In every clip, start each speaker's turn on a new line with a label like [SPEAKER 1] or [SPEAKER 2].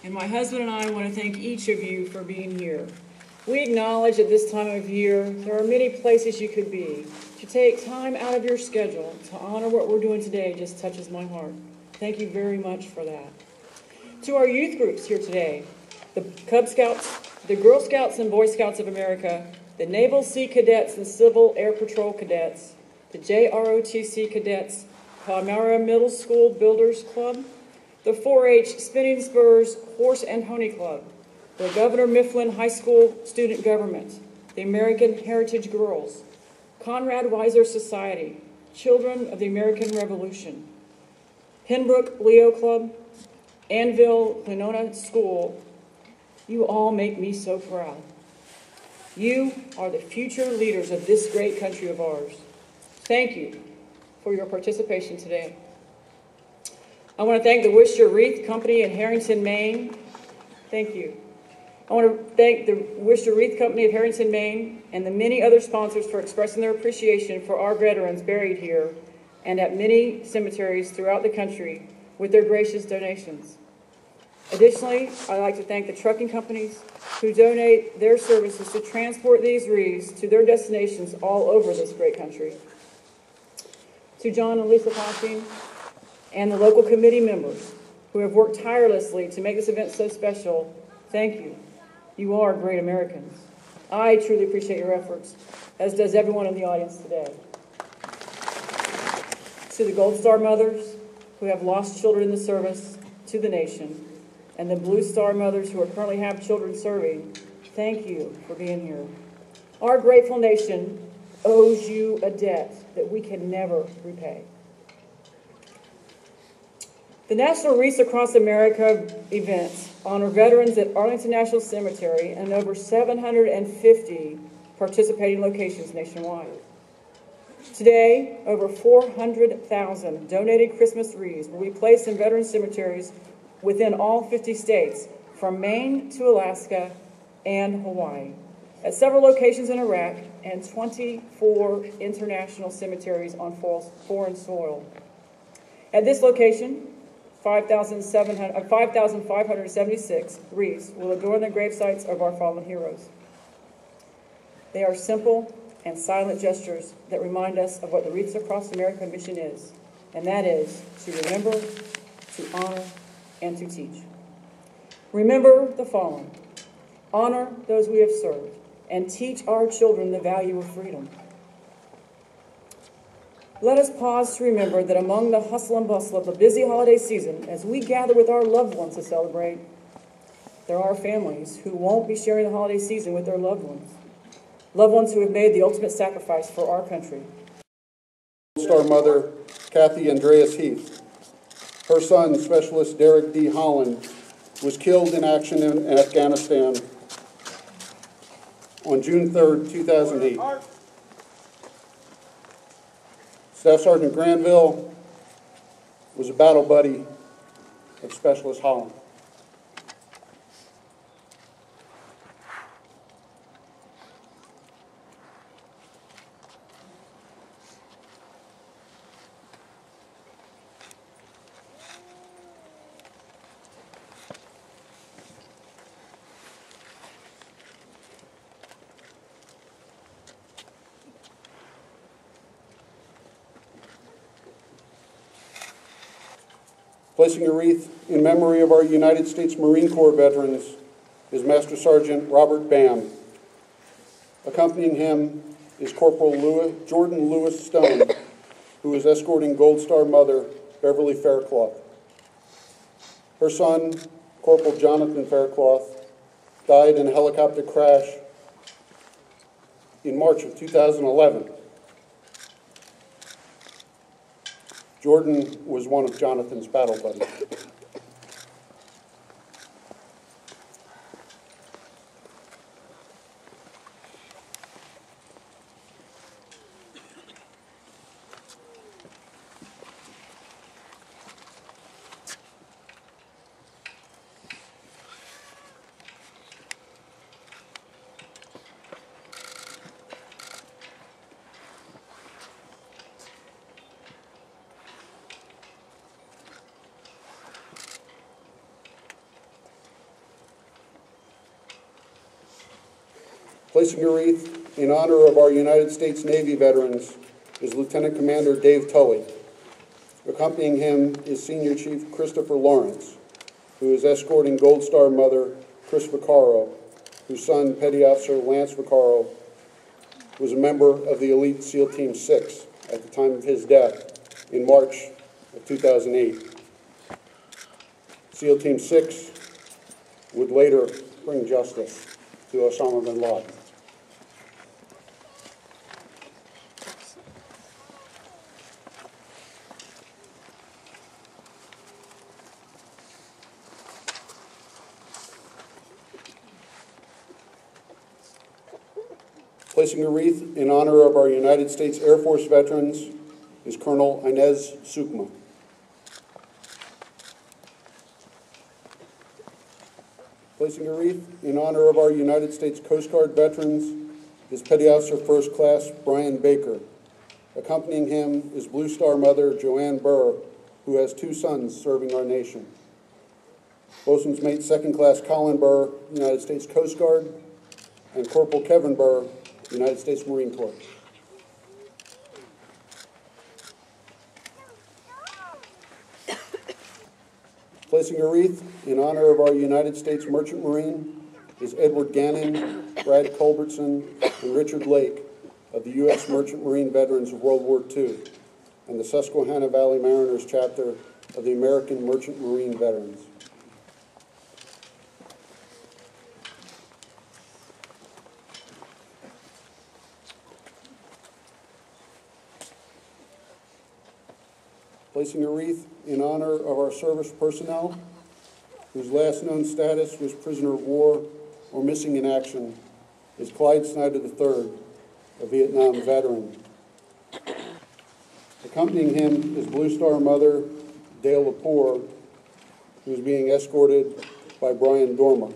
[SPEAKER 1] and my husband and I want to thank each of you for being here. We acknowledge at this time of year there are many places you could be. To take time out of your schedule to honor what we're doing today just touches my heart. Thank you very much for that. To our youth groups here today, the Cub Scouts, the Girl Scouts and Boy Scouts of America, the Naval Sea Cadets and Civil Air Patrol Cadets, the JROTC Cadets, Palmyra Middle School Builders Club, the 4-H Spinning Spurs Horse and Pony Club, the Governor Mifflin High School Student Government, the American Heritage Girls, Conrad Weiser Society, Children of the American Revolution, Pembroke Leo Club, Anvil Winona School. You all make me so proud. You are the future leaders of this great country of ours. Thank you for your participation today. I want to thank the Worcester Wreath Company in Harrington, Maine. Thank you. I want to thank the Worcester Wreath Company of Harrington, Maine, and the many other sponsors for expressing their appreciation for our veterans buried here and at many cemeteries throughout the country with their gracious donations. Additionally, I'd like to thank the trucking companies who donate their services to transport these wreaths to their destinations all over this great country. To John and Lisa Fossing and the local committee members who have worked tirelessly to make this event so special, thank you. You are great Americans. I truly appreciate your efforts, as does everyone in the audience today. To the Gold Star mothers who have lost children in the service to the nation, and the Blue Star mothers who currently have children serving, thank you for being here. Our grateful nation owes you a debt that we can never repay. The National Wreaths Across America events honor veterans at Arlington National Cemetery and over 750 participating locations nationwide. Today, over 400,000 donated Christmas wreaths will be placed in veteran cemeteries within all 50 states, from Maine to Alaska and Hawaii, at several locations in Iraq and 24 international cemeteries on foreign soil. At this location, 5,576 wreaths will adorn the gravesites of our fallen heroes. They are simple and silent gestures that remind us of what the Wreaths Across America mission is, and that is to remember, to honor, and to teach. Remember the fallen, honor those we have served, and teach our children the value of freedom. Let us pause to remember that among the hustle and bustle of the busy holiday season, as we gather with our loved ones to celebrate, there are families who won't be sharing the holiday season with their loved ones who have made the ultimate sacrifice for our country.
[SPEAKER 2] Star mother, Kathy Andreas Heath. Her son, Specialist Derek D. Holland, was killed in action in Afghanistan on June 3rd, 2008. Staff Sergeant Granville was a battle buddy of Specialist Holland. Placing a wreath in memory of our United States Marine Corps veterans is Master Sergeant Robert Bam. Accompanying him is Corporal Jordan Lewis Stone, who is escorting Gold Star mother Beverly Faircloth. Her son, Corporal Jonathan Faircloth, died in a helicopter crash in March of 2011. Jordan was one of Jonathan's battle buddies. Placing a wreath in honor of our United States Navy veterans is Lieutenant Commander Dave Tully. Accompanying him is Senior Chief Christopher Lawrence, who is escorting Gold Star Mother Chris Vaccaro, whose son, Petty Officer Lance Vaccaro, was a member of the elite SEAL Team 6 at the time of his death in March of 2008. SEAL Team 6 would later bring justice to Osama bin Laden. Placing a wreath in honor of our United States Air Force veterans is Colonel Inez Sukma. Placing a wreath in honor of our United States Coast Guard veterans is Petty Officer First Class Brian Baker. Accompanying him is Blue Star Mother Joanne Burr, who has 2 sons serving our nation. Boatswain's Mate Second Class Colin Burr, United States Coast Guard, and Corporal Kevin Burr, United States Marine Corps. Placing a wreath in honor of our United States Merchant Marine is Edward Gannon, Brad Culbertson, and Richard Lake of the U.S. Merchant Marine Veterans of World War II and the Susquehanna Valley Mariners chapter of the American Merchant Marine Veterans. Placing a wreath in honor of our service personnel whose last known status was prisoner of war or missing in action is Clyde Snyder III, a Vietnam veteran. Accompanying him is Blue Star Mother Dale Lepore, who is being escorted by Brian Dorma.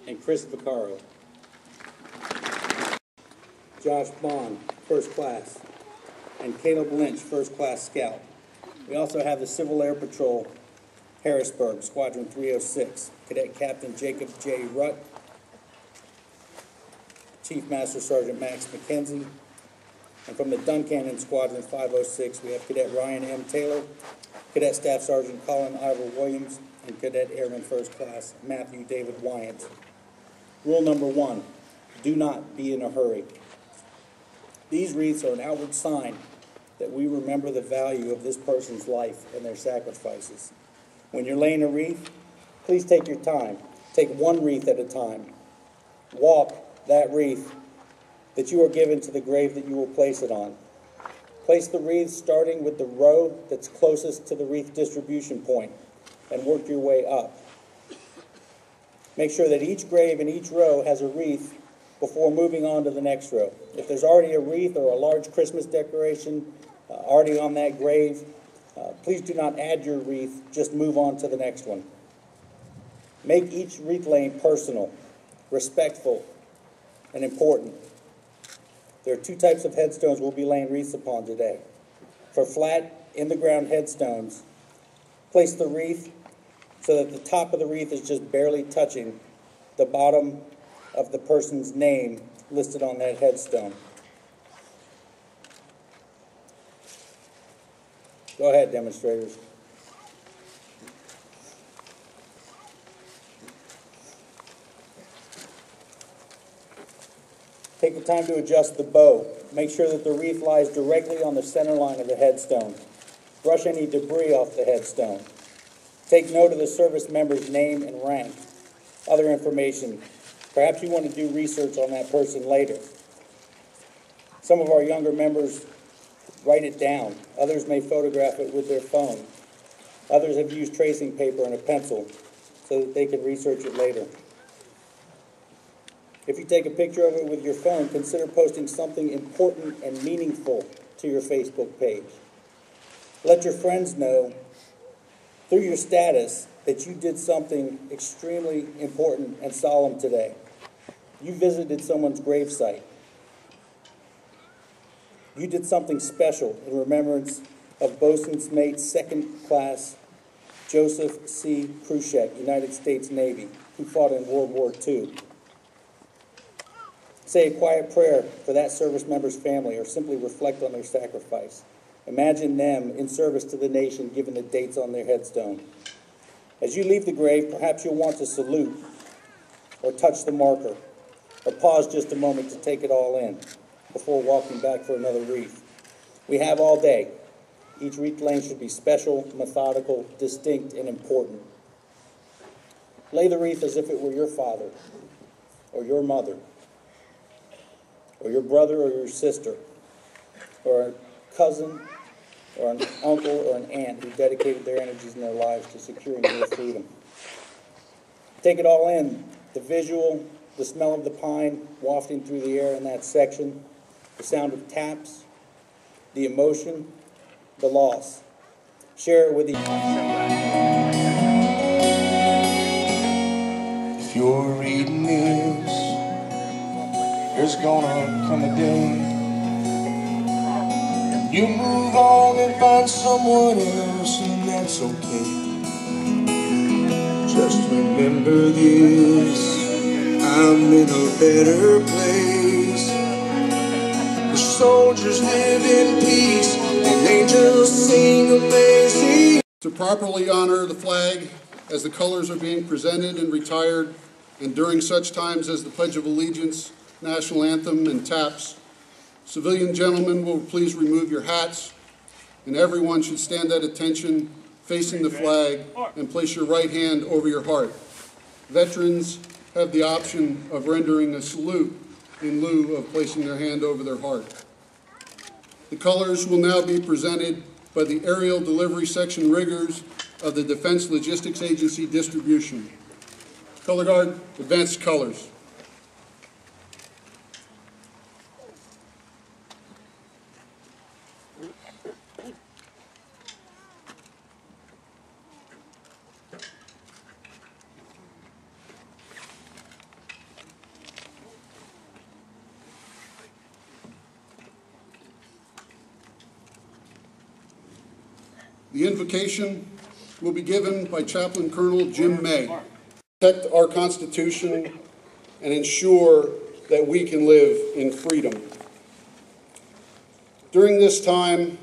[SPEAKER 3] And Chris Vaccaro. Josh Bond, First Class, and Caleb Lynch, First Class Scout. We also have the Civil Air Patrol, Harrisburg, Squadron 306, Cadet Captain Jacob J. Rutt, Chief Master Sergeant Max McKenzie, and from the Duncannon Squadron 506, we have Cadet Ryan M. Taylor, Cadet Staff Sergeant Colin Ivor Williams, and Cadet Airman First Class Matthew David Wyant. Rule number 1, do not be in a hurry. These wreaths are an outward sign that we remember the value of this person's life and their sacrifices. When you're laying a wreath, please take your time. Take one wreath at a time. Walk that wreath that you are given to the grave that you will place it on. Place the wreath starting with the row that's closest to the wreath distribution point and work your way up. Make sure that each grave in each row has a wreath before moving on to the next row. If there's already a wreath or a large Christmas decoration already on that grave, please do not add your wreath, just move on to the next one. Make each wreath laying personal, respectful, and important. There are 2 types of headstones we'll be laying wreaths upon today. For flat, in-the-ground headstones, place the wreath so that the top of the wreath is just barely touching the bottom of the person's name listed on that headstone. Go ahead, demonstrators. Take the time to adjust the bow. Make sure that the wreath lies directly on the center line of the headstone. Brush any debris off the headstone. Take note of the service member's name and rank. Other information. Perhaps you want to do research on that person later. Some of our younger members write it down. Others may photograph it with their phone. Others have used tracing paper and a pencil so that they can research it later. If you take a picture of it with your phone, consider posting something important and meaningful to your Facebook page. Let your friends know through your status that you did something extremely important and solemn today. You visited someone's gravesite. You did something special in remembrance of Bosun's Mate Second Class Joseph C. Kruschek, United States Navy, who fought in World War II. Say a quiet prayer for that service member's family, or simply reflect on their sacrifice. Imagine them in service to the nation, given the dates on their headstone. As you leave the grave, perhaps you'll want to salute or touch the marker, or pause just a moment to take it all in before walking back for another wreath. We have all day. Each wreath laying should be special, methodical, distinct, and important. Lay the wreath as if it were your father, or your mother, or your brother or your sister, or a cousin, or an uncle or an aunt who dedicated their energies and their lives to securing your freedom. Take it all in, the visual, the smell of the pine wafting through the air in that section, the sound of taps, the emotion, the loss. Share it with each other.
[SPEAKER 4] If you're reading this, there's gonna come a day you move on and find someone else, and that's okay. Just remember this, I'm in a better place. The soldiers live in peace, and angels sing amazing.
[SPEAKER 2] To properly honor the flag as the colors are being presented and retired, and during such times as the Pledge of Allegiance, National Anthem, and taps, civilian gentlemen will please remove your hats, and everyone should stand at attention facing the flag and place your right hand over your heart. Veterans have the option of rendering a salute in lieu of placing their hand over their heart. The colors will now be presented by the aerial delivery section riggers of the Defense Logistics Agency Distribution. Color Guard, advance colors. The invocation will be given by Chaplain Colonel Jim May. Protect our Constitution and ensure that we can live in freedom. During this time,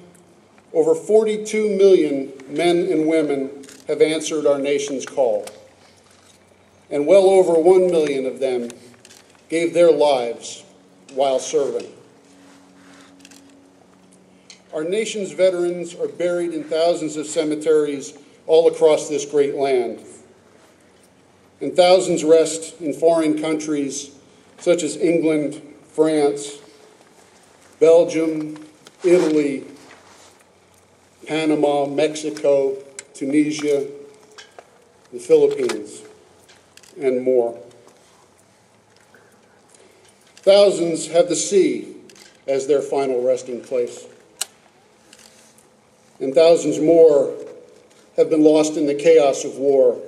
[SPEAKER 2] over 42 million men and women have answered our nation's call, and well over 1 million of them gave their lives while serving. Our nation's veterans are buried in thousands of cemeteries all across this great land, and thousands rest in foreign countries such as England, France, Belgium, Italy, Panama, Mexico, Tunisia, the Philippines, and more. Thousands have the sea as their final resting place, and thousands more have been lost in the chaos of war.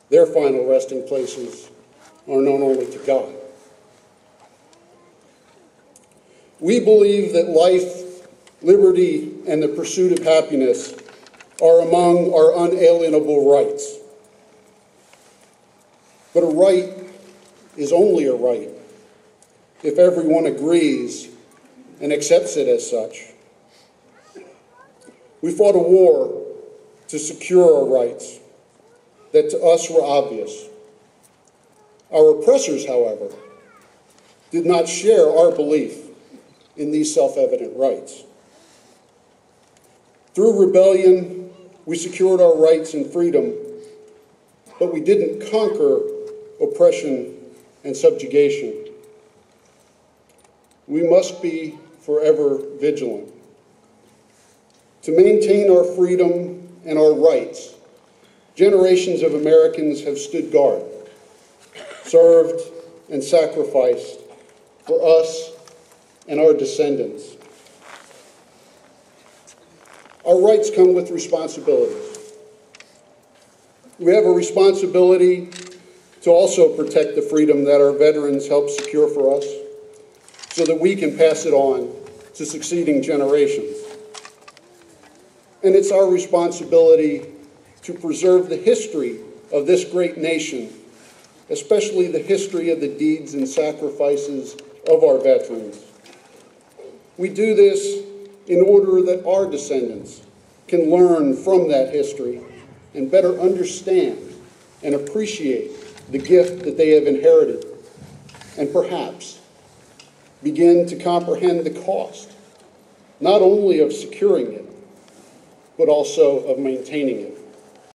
[SPEAKER 2] Their final resting places are known only to God. We believe that life, liberty, and the pursuit of happiness are among our unalienable rights. But a right is only a right if everyone agrees and accepts it as such. We fought a war to secure our rights that to us were obvious. Our oppressors, however, did not share our belief in these self-evident rights. Through rebellion, we secured our rights and freedom, but we didn't conquer oppression and subjugation. We must be forever vigilant. To maintain our freedom and our rights, generations of Americans have stood guard, served, and sacrificed for us and our descendants. Our rights come with responsibilities. We have a responsibility to also protect the freedom that our veterans helped secure for us so that we can pass it on to succeeding generations. And it's our responsibility to preserve the history of this great nation, especially the history of the deeds and sacrifices of our veterans. We do this in order that our descendants can learn from that history and better understand and appreciate the gift that they have inherited, and perhaps begin to comprehend the cost, not only of securing it, but also of maintaining it.